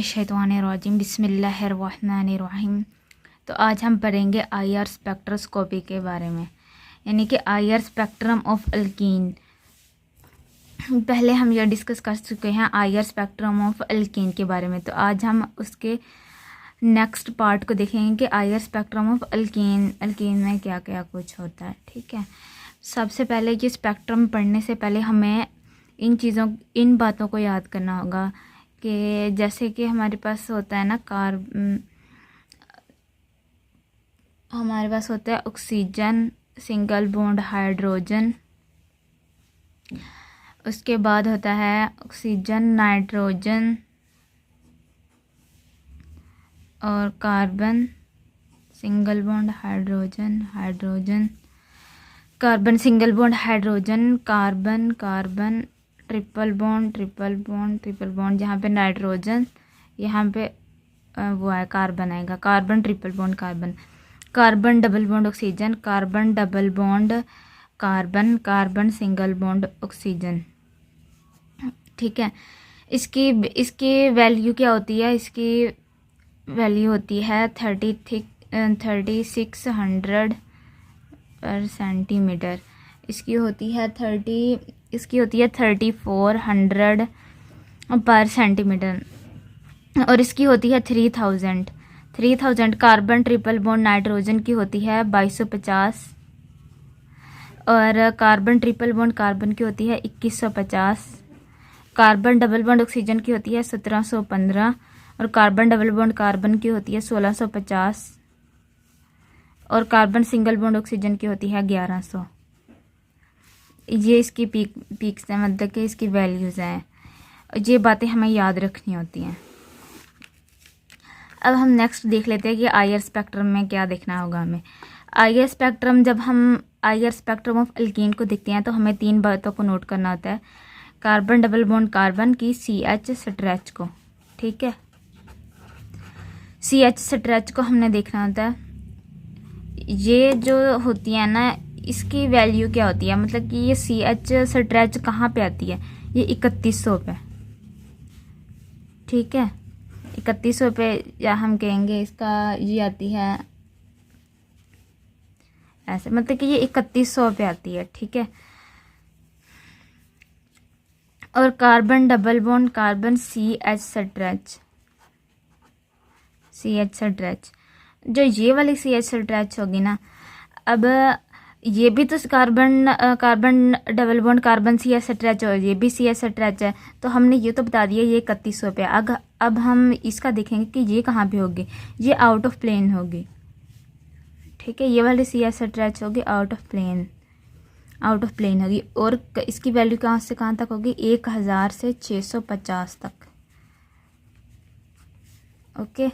शैतानिर्रजीम बिस्मिल्लाहिर्रहमानिर्रहीम। तो आज हम पढ़ेंगे आईआर स्पेक्ट्रोस्कोपी के बारे में, यानी कि आईआर स्पेक्ट्रम ऑफ अल्कीन। पहले हम यह डिस्कस कर चुके हैं आईआर स्पेक्ट्रम ऑफ अल्कीन के बारे में। तो आज हम उसके नेक्स्ट पार्ट को देखेंगे कि आईआर स्पेक्ट्रम ऑफ अल्कीन में क्या क्या कुछ होता है। ठीक है, सबसे पहले ये स्पेक्ट्रम पढ़ने से पहले हमें इन बातों को याद करना होगा कि जैसे कि हमारे पास होता है ना हमारे पास होता है ऑक्सीजन, सिंगल बॉन्ड हाइड्रोजन, उसके बाद होता है ऑक्सीजन, नाइट्रोजन और carbon, single bond hydrogen, carbon, single bond hydrogen, carbon, triple bond, यहाँ पे नाइट्रोजन, यहाँ पे वो है कार्बन आएगा, carbon, triple bond carbon, double bond oxygen, carbon, double bond carbon, single bond oxygen. ठीक है, इसकी वैल्यू क्या होती है? इसकी वैल्यू होती है 3600 पर सेंटीमीटर। इसकी होती है 3400 पर सेंटीमीटर, और इसकी होती है 3000। कार्बन ट्रिपल बॉन्ड नाइट्रोजन की होती है 2250, और कार्बन ट्रिपल बॉन्ड कार्बन की होती है 2150। कार्बन डबल बॉन्ड ऑक्सीजन की होती है 1715, और कार्बन डबल बॉन्ड कार्बन की होती है 1650, और कार्बन सिंगल बॉन्ड ऑक्सीजन की होती है 1100। ये इसकी पीक्स हैं, मतलब कि इसकी वैल्यूज़ हैं। ये बातें हमें याद रखनी होती हैं। अब हम नेक्स्ट देख लेते हैं कि आईआर स्पेक्ट्रम में क्या देखना होगा हमें। आईआर स्पेक्ट्रम, जब हम आईआर स्पेक्ट्रम ऑफ अल्कीन को देखते हैं तो हमें 3 बातों को नोट करना होता है। कार्बन डबल बॉन्ड कार्बन की CH स्ट्रेच को, ठीक है, CH स्ट्रेच को हमने देखना होता है। ये जो होती है ना, इसकी वैल्यू क्या होती है, मतलब कि ये CH स्ट्रेच कहाँ पे आती है? ये 3100 पे, ठीक है, 3100 पे, या हम कहेंगे इसका ये आती है ऐसे, मतलब कि ये 3100 पे आती है। ठीक है, और carbon double bond carbon CH stretch, जो ये वाली CH स्ट्रेच होगी ना, अब ये भी तो carbon double bond carbon CH stretch और ये भी CH स्ट्रेच है, तो हमने ये तो बता दिया ये 3100 पे। अब हम इसका देखेंगे कि ये कहाँ पे होगी। ये आउट ऑफ प्लेन होगी, ठीक है, ये वाली CH स्ट्रेच होगी आउट ऑफ प्लेन होगी, और इसकी वैल्यू कहाँ से कहाँ तक होगी? 1000 से 650 तक। ओके,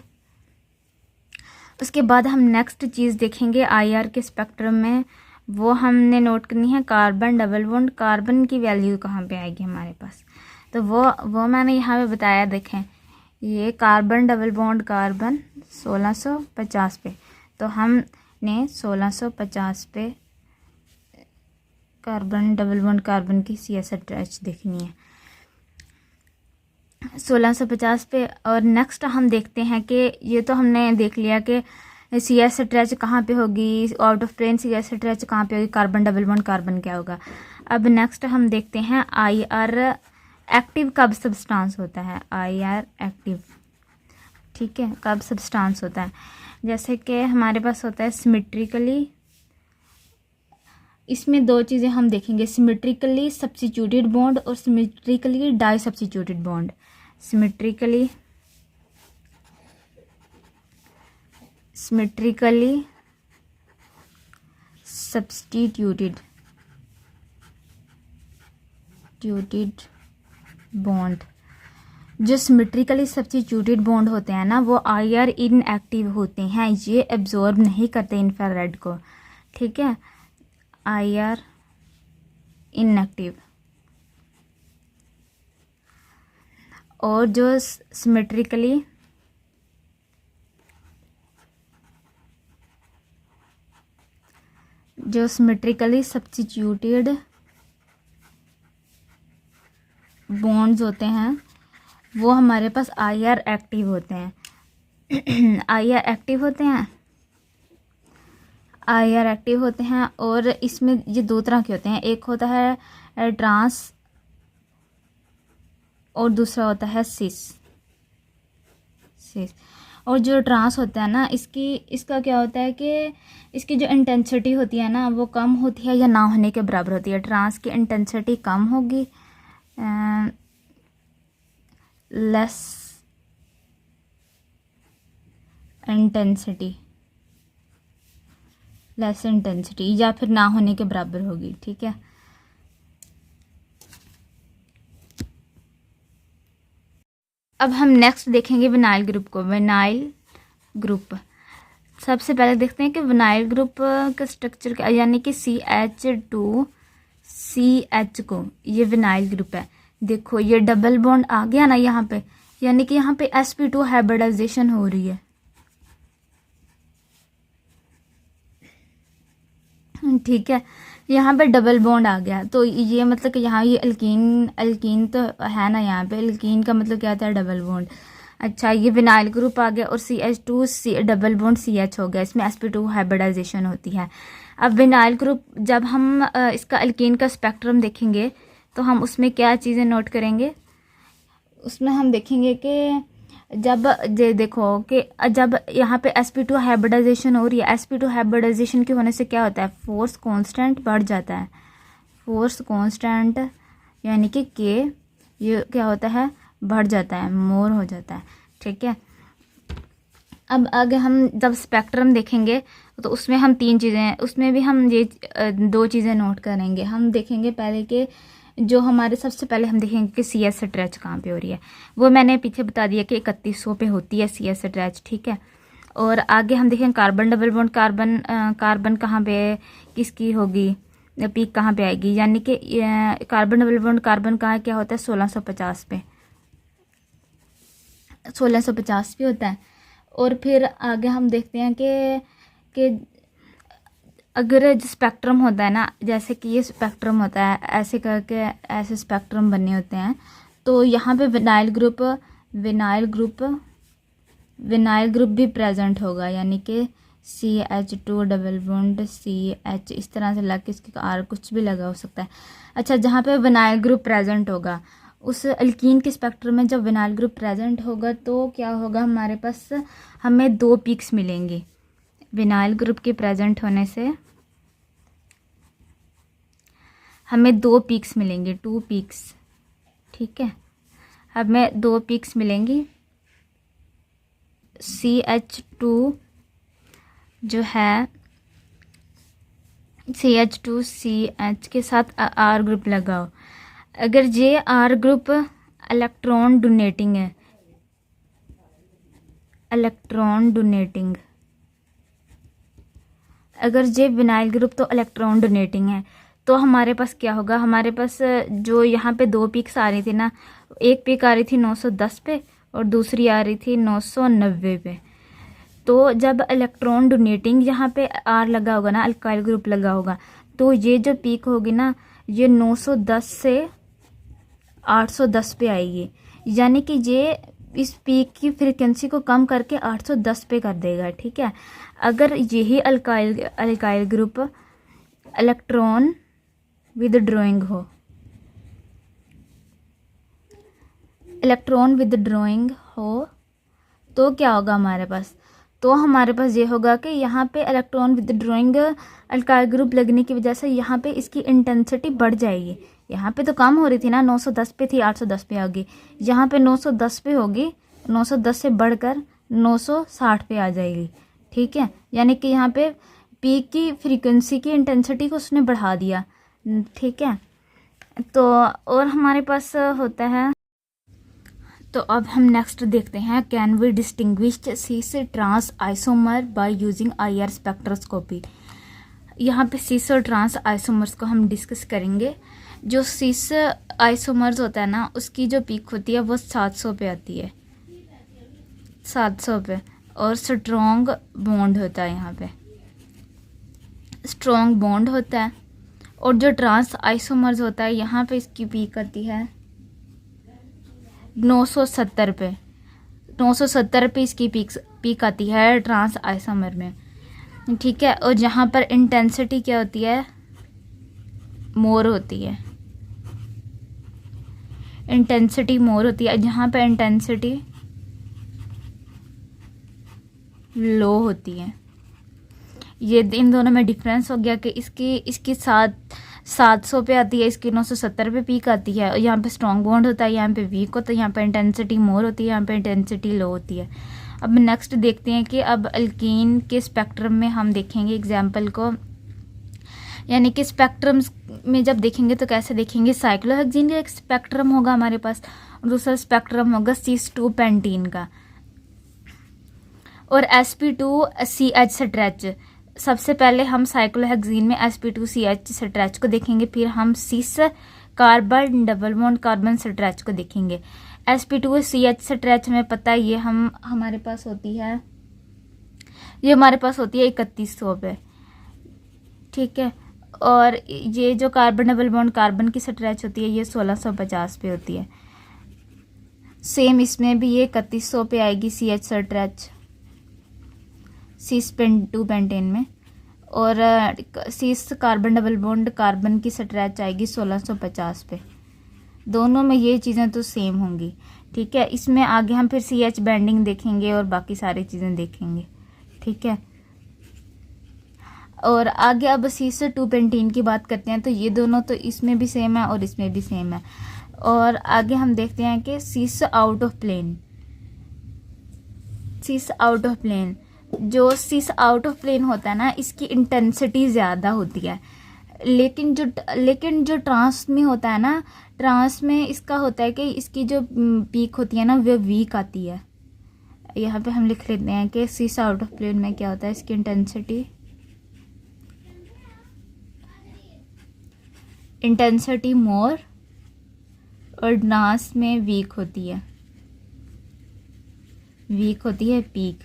उसके बाद हम नेक्स्ट चीज़ देखेंगे आईआर के स्पेक्ट्रम में, वो हमने नोट करनी है कार्बन डबल बॉन्ड कार्बन की वैल्यू कहाँ पे आएगी हमारे पास। तो वो मैंने यहाँ पे बताया, देखें, ये कार्बन डबल बॉन्ड कार्बन 1650 पे, तो हमने 1650 पे कार्बन डबल बॉन्ड कार्बन की CH स्ट्रेच देखनी है 1650 पे। और नेक्स्ट हम देखते हैं कि ये तो हमने देख लिया कि CH स्ट्रेच कहाँ पे होगी, out of plane CH stretch कहाँ पे होगी, कार्बन डबल बॉन्ड कार्बन क्या होगा। अब नेक्स्ट हम देखते हैं आईआर एक्टिव कब सब्सटेंस होता है। आईआर एक्टिव, ठीक है, कब सब्सटेंस होता है? जैसे कि हमारे पास होता है सिमेट्रिकली, इसमें 2 चीज़ें हम देखेंगे, सिमेट्रिकली सब्स्टिट्यूटेड बॉन्ड और symmetrically di substituted bond. Symmetrically substituted bond, जो सिमेट्रिकली सब्स्टिट्यूटेड बॉन्ड होते हैं ना, वो आईआर इनएक्टिव होते हैं, ये एब्जॉर्ब नहीं करते इंफ्रारेड को, ठीक है, आईआर इनएक्टिव। और जो सिमेट्रिकली सब्स्टिट्यूटेड बॉन्ड्स होते हैं, वो हमारे पास IR एक्टिव होते हैं। IR एक्टिव होते हैं, IR एक्टिव होते हैं। और इसमें ये दो तरह के होते हैं, एक होता है ट्रांस और दूसरा होता है सिस। और जो ट्रांस होता है ना, इसका क्या होता है कि इसकी जो इंटेंसिटी होती है ना, वो कम होती है या ना होने के बराबर होती है। ट्रांस की इंटेंसिटी कम होगी, लेस इंटेंसिटी या फिर ना होने के बराबर होगी। ठीक है, अब हम नेक्स्ट देखेंगे विनाइल ग्रुप को। विनाइल ग्रुप सबसे पहले देखते हैं कि विनाइल ग्रुप का स्ट्रक्चर क्या, यानी कि CH2CH को, ये विनाइल ग्रुप है। देखो ये डबल बॉन्ड आ गया ना यहाँ पे, यानी कि यहाँ पे sp2 हाइब्रिडाइजेशन हो रही है। ठीक है, यहाँ पे डबल बॉन्ड आ गया, तो ये मतलब कि यहाँ ये अल्कीन तो है ना, यहाँ पे अल्कीन का मतलब क्या था, डबल बॉन्ड। अच्छा, ये विनाइल ग्रुप आ गया और CH2 डबल बॉन्ड CH हो गया, इसमें sp2 हाइब्रिडाइजेशन होती है। अब विनाइल ग्रुप जब हम इसका अल्कीन का स्पेक्ट्रम देखेंगे तो हम उसमें क्या चीज़ें नोट करेंगे, उसमें हम देखेंगे कि जब ये देखो कि जब यहाँ पे sp2 हाइब्रिडाइजेशन हो रही है, sp2 हाइब्रिडाइजेशन के होने से क्या होता है, फोर्स कांस्टेंट बढ़ जाता है। फोर्स कांस्टेंट यानी कि K ये क्या होता है, बढ़ जाता है, मोर हो जाता है। ठीक है, अब आगे हम जब स्पेक्ट्रम देखेंगे तो उसमें हम तीन चीज़ें, उसमें भी हम ये दो चीज़ें नोट करेंगे। हम देखेंगे पहले कि जो हमारे सबसे पहले हम देखेंगे कि CS स्ट्रेच कहाँ पे हो रही है, वो मैंने पीछे बता दिया कि 3100 पे होती है CS स्ट्रेच। ठीक है, और आगे हम देखेंगे कार्बन डबल बॉन्ड, कार्बन कहाँ पे किसकी होगी, पीक कहाँ पे आएगी, यानी कि कार्बन डबल बॉन्ड कार्बन कहाँ क्या होता है, 1650 पे, 1650 पे होता है। और फिर आगे हम देखते हैं कि अगर स्पेक्ट्रम होता है ना, जैसे कि ये स्पेक्ट्रम होता है, ऐसे करके ऐसे स्पेक्ट्रम बने होते हैं, तो यहाँ पे विनाइल ग्रुप भी प्रेजेंट होगा, यानी कि CH2 डबल बॉन्ड CH इस तरह से लग के इसके R कुछ भी लगा हो सकता है। अच्छा, जहाँ पे विनाइल ग्रुप प्रेजेंट होगा उस अल्कीन के स्पेक्ट्रम में, जब विनाइल ग्रुप प्रेजेंट होगा तो क्या होगा, हमारे पास हमें दो पीक्स मिलेंगे। विनाइल ग्रुप के प्रेजेंट होने से हमें दो पीक्स मिलेंगे, 2 पीक्स। ठीक है, हमें दो पीक्स मिलेंगी। CH2 जो है, CH2CH के साथ R ग्रुप लगाओ। अगर ये R ग्रुप इलेक्ट्रॉन डोनेटिंग है, अगर ये विनाइल ग्रुप तो इलेक्ट्रॉन डोनेटिंग है, तो हमारे पास क्या होगा, हमारे पास जो यहाँ पे दो पिक्स आ रही थी ना, एक पिक आ रही थी 910 पे और दूसरी आ रही थी 990 पे। तो जब इलेक्ट्रॉन डोनेटिंग यहाँ पे R लगा होगा ना, अल्काइल ग्रुप लगा होगा, तो ये जो पीक होगी ना, ये 910 से 810 पे आएगी, यानी कि ये इस पीक की फ्रीक्वेंसी को कम करके 810 पे कर देगा। ठीक है, अगर यही अल्काइल ग्रुप इलेक्ट्रॉन विदड्रॉइंग हो, तो क्या होगा हमारे पास, तो हमारे पास ये होगा कि यहाँ पे इलेक्ट्रॉन विदड्रॉइंग अल्काइल ग्रुप लगने की वजह से यहाँ पे इसकी इंटेंसिटी बढ़ जाएगी। यहाँ पे तो कम हो रही थी ना, 910 पे थी, 810 पे होगी, यहाँ पे 910 पे होगी, 910 से बढ़कर 960 पे आ जाएगी। ठीक है, यानी कि यहाँ पे पीक की फ्रीक्वेंसी की इंटेंसिटी को उसने बढ़ा दिया। ठीक है, तो और हमारे पास होता है, तो अब हम नेक्स्ट देखते हैं, can we distinguish cis trans isomer by using IR spectroscopy. यहाँ पे सीस और ट्रांस आइसोमर्स को हम डिस्कस करेंगे। जो सीस आइसोमर्स होता है ना, उसकी जो पीक होती है वो 700 पे आती है, 700 पे, और स्ट्रॉन्ग बॉन्ड होता है, यहाँ पे स्ट्रॉन्ग बॉन्ड होता है। और जो ट्रांस आइसोमर्स होता है, यहाँ पे इसकी पीक आती है 970 पे, 970 पे इसकी पीक आती है ट्रांस आइसोमर में, ठीक है। और जहाँ पर इंटेंसिटी क्या होती है, मोर होती है, इंटेंसिटी मोर होती है, जहाँ पर इंटेंसिटी लो होती है। ये इन दोनों में डिफरेंस हो गया कि इसकी 700 पे आती है, इसकी 970 पे पीक आती है। और यहाँ पे स्ट्रॉन्ग बॉन्ड होता है, यहाँ पे वीक होता है, यहाँ पे इंटेंसिटी मोर होती है, यहाँ पे इंटेंसिटी लो होती है। अब नेक्स्ट देखते हैं कि अब अल्कीन के स्पेक्ट्रम में हम देखेंगे एग्जाम्पल को, यानी कि स्पेक्ट्रम में जब देखेंगे तो कैसे देखेंगे, साइक्लोहेक्सीन का एक स्पेक्ट्रम होगा हमारे पास, दूसरा स्पेक्ट्रम होगा सिस-2 पेंटीन का, और sp2CH स्ट्रेच। सबसे पहले हम साइक्लोहेक्सीन में sp2CH स्ट्रेच को देखेंगे, फिर हम cis carbon double bond carbon stretch को देखेंगे। sp2CH स्ट्रेच में पता है ये हमारे पास होती है, ये हमारे पास होती है 3100 पे, ठीक है। और ये जो कार्बन डबल बॉन्ड कार्बन की स्ट्रेच होती है ये 1650 पे होती है। सेम इसमें भी ये 3100 पे आएगी CH स्ट्रेच सिस-2 पेंटेन में, और सिस कार्बन डबल बॉन्ड कार्बन की स्ट्रेच आएगी 1650 पे। दोनों में ये चीज़ें तो सेम होंगी, ठीक है। इसमें आगे हम फिर CH बैंडिंग देखेंगे और बाकी सारी चीज़ें देखेंगे, ठीक है। और आगे अब सिस-2 पेंटीन की बात करते हैं, तो ये दोनों तो इसमें भी सेम है और इसमें भी सेम है। और आगे हम देखते हैं कि cis out of plane, cis out of plane, जो सिस आउट ऑफ प्लेन होता है ना, इसकी इंटेंसिटी ज़्यादा होती है, लेकिन जो ट्रांस में होता है ना, ट्रांस में इसका होता है कि इसकी जो पीक होती है ना वो वीक आती है। यहाँ पे हम लिख लेते हैं कि सिस आउट ऑफ प्लेन में क्या होता है, इसकी इंटेंसिटी मोर और ट्रांस में वीक होती है पीक,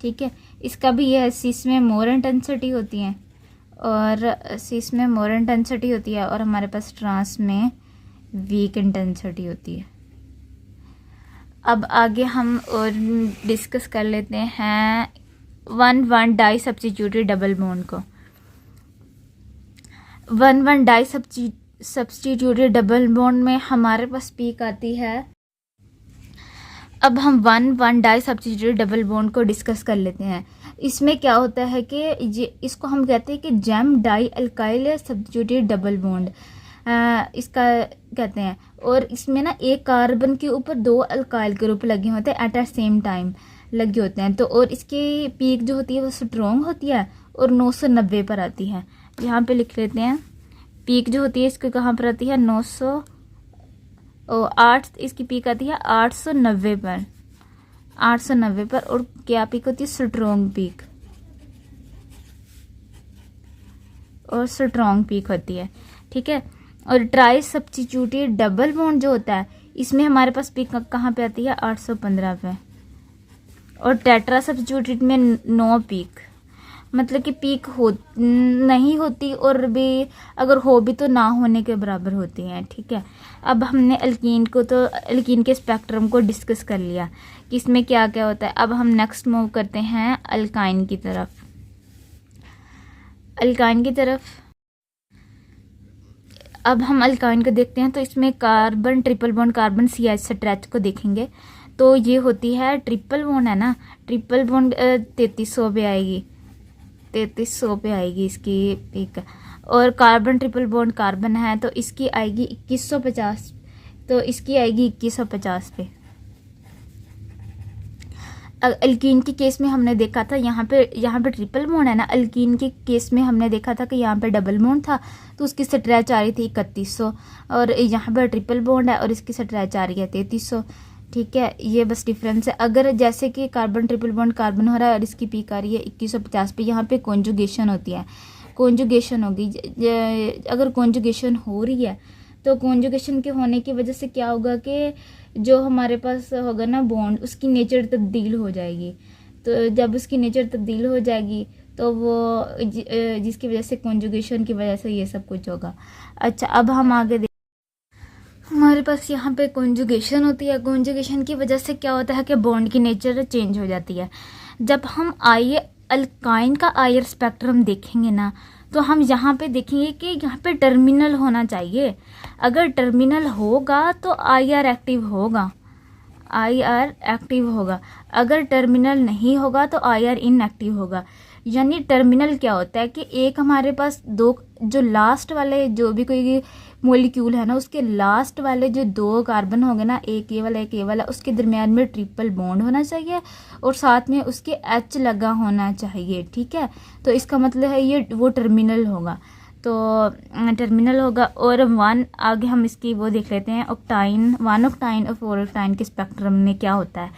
ठीक है। इसका भी ये है, सिस में मोर इंटेंसिटी होती है और सिस में मोर इंटेंसिटी होती है और हमारे पास ट्रांस में वीक इंटेंसिटी होती है। अब आगे हम और डिस्कस कर लेते हैं 1,1 डाई सब्स्टिट्यूटेड डबल बॉन्ड को। 1,1 डाई सब्स्टिट्यूटेड डबल बॉन्ड में हमारे पास पीक आती है। अब हम 1,1 डाई सब्स्टिट्यूटेड डबल बॉन्ड को डिस्कस कर लेते हैं। इसमें क्या होता है कि इसको हम कहते हैं कि gem di alkyl substituted double bond, इसका कहते हैं। और इसमें ना एक कार्बन के ऊपर 2 अल्काइल ग्रुप लगे होते हैं एट द सेम टाइम लगे होते हैं। तो और इसकी पीक जो होती है वो स्ट्रॉन्ग होती है और 990 पर आती है। यहाँ पे लिख लेते हैं, पीक जो होती है इसकी कहाँ पर आती है, 908, इसकी पीक आती है 890 पर, 890 पर। और क्या पीक होती है, स्ट्रॉन्ग पीक, और स्ट्रॉन्ग पीक होती है, ठीक है। और ट्राई सब्स्टिट्यूटेड डबल बॉन्ड जो होता है इसमें हमारे पास पीक कहाँ पे आती है, 815 पे। और टेट्रा सब्स्टिट्यूटेड में 9 पीक, मतलब कि पीक नहीं होती, और भी अगर हो भी तो ना होने के बराबर होती हैं, ठीक है। अब हमने अल्कीन के स्पेक्ट्रम को डिस्कस कर लिया कि इसमें क्या क्या होता है। अब हम नेक्स्ट मूव करते हैं अल्काइन की तरफ। अब हम अल्काइन को देखते हैं, तो इसमें carbon triple bond carbon CH stretch को देखेंगे। तो ये होती है ट्रिपल बॉन्ड है ना, ट्रिपल बॉन्ड 3300 पे आएगी, 3300 पे आएगी इसकी पीक। और कार्बन ट्रिपल बॉन्ड कार्बन है तो इसकी आएगी 2150, तो इसकी आएगी 2150 पे। अल्कीन के केस में हमने देखा था यहाँ पे ट्रिपल बॉन्ड है ना, अल्कीन के केस में हमने देखा था कि यहाँ पे डबल बॉन्ड था तो उसकी स्ट्रेच आ रही थी 3100, और यहाँ पर ट्रिपल बॉन्ड है और इसकी स्ट्रेच आ रही है 3300, ठीक है। ये बस डिफरेंस है। अगर जैसे कि कार्बन ट्रिपल बॉन्ड कार्बन हो रहा है और इसकी पीक आ रही है 2150 पे, यहाँ पे कॉन्जुगेशन होती है, कॉन्जुगेशन होगी। अगर कॉन्जुगेशन हो रही है तो कॉन्जुगेशन के होने की वजह से क्या होगा कि जो हमारे पास होगा ना बॉन्ड, उसकी नेचर तब्दील हो जाएगी। तो जब उसकी नेचर तब्दील हो जाएगी तो वो जिसकी वजह से कॉन्जुगेशन की वजह से ये सब कुछ होगा। अच्छा, अब हम आगे हमारे पास यहाँ पे कॉन्जुगेशन होती है। कॉन्जुगेशन की वजह से क्या होता है कि बॉन्ड की नेचर चेंज हो जाती है। जब हम अल्काइन का आईआर स्पेक्ट्रम देखेंगे ना, तो हम यहाँ पे देखेंगे कि यहाँ पे टर्मिनल होना चाहिए। अगर टर्मिनल होगा तो आईआर एक्टिव होगा, आईआर एक्टिव होगा। अगर टर्मिनल नहीं होगा तो आईआर इनएक्टिव होगा। यानी टर्मिनल क्या होता है कि एक हमारे पास दो, जो लास्ट वाले जो भी कोई मॉलिक्यूल है ना, उसके लास्ट वाले जो दो कार्बन होंगे ना, एक ये वाला, उसके दरमियान में ट्रिपल बॉन्ड होना चाहिए और साथ में उसके एच लगा होना चाहिए। ठीक है, तो इसका मतलब है ये वो टर्मिनल होगा। तो टर्मिनल होगा। और वन आगे हम इसकी वो देख लेते हैं, ऑक्टाइन, 1 ऑक्टाइन और 4 ऑक्टाइन के स्पेक्ट्रम में क्या होता है।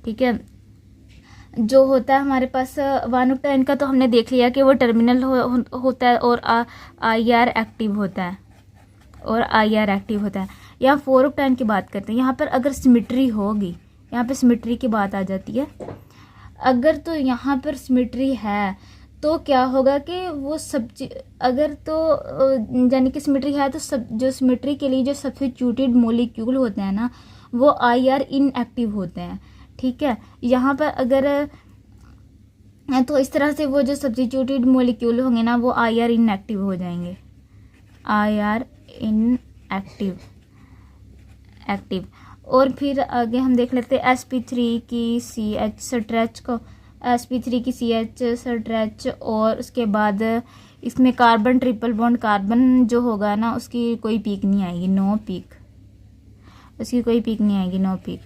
ठीक है, जो होता है हमारे पास 1 ऑक्टाइन का तो हमने देख लिया कि वो टर्मिनल होता है और आईआर एक्टिव होता है, और आईआर एक्टिव होता है। यहाँ 4 ऑक्टाइन की बात करते हैं। यहाँ पर अगर सिमेट्री होगी, यहाँ पे सिमेट्री की बात आ जाती है। अगर तो यहाँ पर सिमेट्री है तो क्या होगा कि वो सब, अगर तो यानी कि सिमेट्री है तो सब, जो सिमेट्री के लिए जो सब्स्टिट्यूटेड मॉलिक्यूल होते हैं ना, वो आईआर इनएक्टिव होते हैं। ठीक है, यहाँ पर अगर तो इस तरह से वो जो सब्स्टिट्यूटेड मॉलिक्यूल होंगे ना, वो आईआर इनएक्टिव हो जाएंगे, आईआर इनएक्टिव एक्टिव। और फिर आगे हम देख लेते हैं sp3 की CH स्ट्रेच को, sp3 की CH स्ट्रेच। और उसके बाद इसमें कार्बन ट्रिपल बॉन्ड, कार्बन जो होगा ना उसकी कोई पीक नहीं आएगी, नो पीक, उसकी कोई पीक नहीं आएगी, नो पीक।